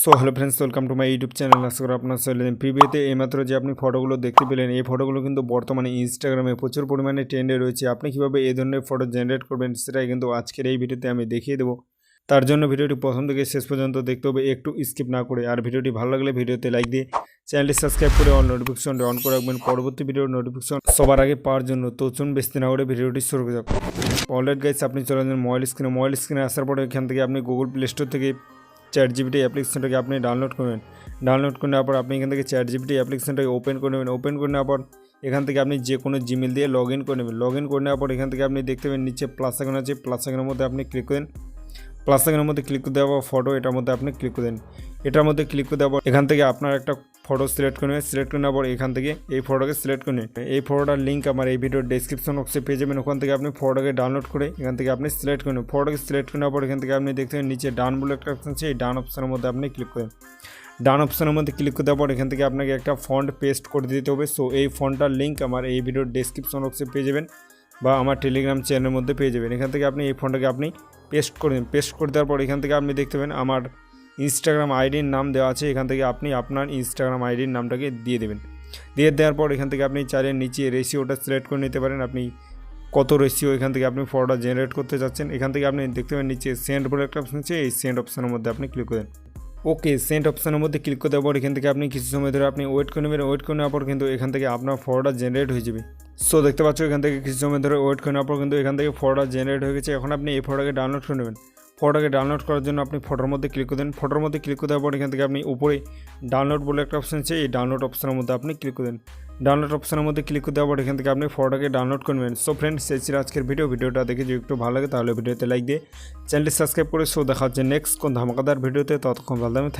So hello friends, welcome to my YouTube channel. আশা করি আপনার চলেন প্রিভিউতে এইমাত্র যে আপনি ফটোগুলো দেখতে পেলেন, এই ফটোগুলো কিন্তু বর্তমানে ইনস্টাগ্রামে প্রচুর পরিমাণে ট্রেন্ডে রয়েছে। আপনি কীভাবে এই ধরনের ফটো জেনারেট করবেন সেটাই কিন্তু আজকের এই ভিডিওতে আমি দেখিয়ে দেবো। তার জন্য ভিডিওটি প্রথম থেকে শেষ পর্যন্ত দেখতে হবে, একটু স্কিপ না করে। আর ভিডিওটি ভালো লাগলে ভিডিওতে লাইক দিয়ে চ্যানেলটি সাবস্ক্রাইব করে অল নোটিফিকেশনটি অন করে রাখবেন পরবর্তী ভিডিওর নোটিফিকেশন সবার আগে পাওয়ার জন্য। তো চলুন বেশি না করে ভিডিওটি শুরু করে যাক। অলরেডি গাইস, আপনি চলে যান মোবাইল স্ক্রিনে আসার পরে এখান থেকে আপনি গুগল প্লে স্টোর থেকে চ্যাটজিপিটি অ্যাপ্লিকেশনটাকে আপনি ডাউনলোড করবেন। ডাউনলোড করে নেওয়ার পর আপনি এখান থেকে চ্যাটজিপিটি অ্যাপ্লিকেশনটাকে ওপেন করে নেবেন। ওপেন করে নেওয়ার পর এখান থেকে আপনি যে কোনো জিমেল দিয়ে লগ ইন করে নেবেন। লগ ইন করে নেওয়ার পর এখান থেকে আপনি দেখতে পাবেন নিচে প্লাস আইকন আছে, প্লাস আইকনের মধ্যে আপনি ক্লিক করেন। প্লাস আইকনের মধ্যে ক্লিক করে দেওয়ার পর ফটো এটার মধ্যে আপনি ক্লিক করে দেন। এটার মধ্যে ক্লিক করে দেওয়ার পর এখান থেকে আপনার একটা ফটো সিলেক্ট করে নেবেন। সিলেক্ট করে নেওয়ার পর এখান থেকে এই ফটোকে সিলেক্ট করে নেবেন। এই ফটোটার লিঙ্ক আমার এই ভিডিওর ডেসক্রিপশন বক্সে পেয়ে যাবেন। ওখান থেকে আপনি ফটোকে ডাউনলোড করে এখান থেকে আপনি সিলেক্ট করে নেবেন। ফটোকে সিলেক্ট করে নেওয়ার পর এখান থেকে আপনি দেখতে পাবেন নিচে ডান বলে একটা অপশন আছে, এই ডান অপশনের মধ্যে আপনি ক্লিক করেন। ডান অপশনের মধ্যে ক্লিক করে দেওয়ার পর এখান থেকে আপনাকে একটা ফন্ট পেস্ট করে দিতে হবে। সো এই ফন্টটার লিঙ্ক আমার এই ভিডিওর ডেসক্রিপশন বক্সে পেয়ে যাবেন বা আমার টেলিগ্রাম চ্যানেলের মধ্যে পেয়ে যাবেন। এখান থেকে আপনি এই ফন্টটাকে আপনি পেস্ট করে দিন। পেস্ট করে দেওয়ার পর এখান থেকে আপনি দেখতে পাবেন আমার ইনস্টাগ্রাম আইডির নাম দেওয়া আছে। এখান থেকে আপনি আপনার ইনস্টাগ্রাম আইডির নামটাকে দিয়ে দেবেন। দিয়ে দেওয়ার পর এখান থেকে আপনি চাইলে নিচে রেশিওটা সিলেক্ট করে নিতে পারেন। আপনি কত রেশিও এখান থেকে আপনি ফটোটা জেনারেট করতে যাচ্ছেন। এখান থেকে আপনি দেখতে পাবেন নিচে সেন্ড বলে একটা অপশন আছে, এই সেন্ড অপশনের মধ্যে আপনি ক্লিক করেন। ওকে, সেন্ড অপশনের মধ্যে ক্লিক করে দেওয়ার পর এখান থেকে আপনি কিছু সময় ধরে আপনি ওয়েট করে নেবেন। ওয়েট করে নেওয়ার পর কিন্তু এখান থেকে আপনার ফটোটা জেনারেট হয়ে যাবে। সো দেখতে পাচ্ছ এখান থেকে কিছু সময় ধরে ওয়েট করে নেওয়ার পর কিন্তু এখান থেকে ফটোটা জেনারেট হয়ে গেছে। এখন আপনি এই ফটোটাকে ডাউনলোড করে নেবেন। ফটোটাকে ডাউনলোড করার জন্য আপনি ফটোর মধ্যে ক্লিক করে দেন। ফটোর মধ্যে ক্লিক করে দেওয়ার পর এখান থেকে আপনি উপরে ডাউনলোড বলে একটা অপশন আছে, এই ডাউনলোড অপশনের মধ্যে আপনি ক্লিক করে দেন। ডাউনলোড অপশনের মধ্যে ক্লিক করে দেওয়ার পর এখান থেকে আপনি ফটোটাকে ডাউনলোড করবেন। সো ফ্রেন্ডস, এই ছিল আজকের ভিডিওটা দেখে যদি একটু ভালো লাগে তাহলে ভিডিওতে লাইক দিয়ে চ্যানেলটি সাবস্ক্রাইব করে। সো দেখা হচ্ছে নেক্সট কোন ধামাকাদার ভিডিওতে। ততক্ষণ ভালো থাকবেন।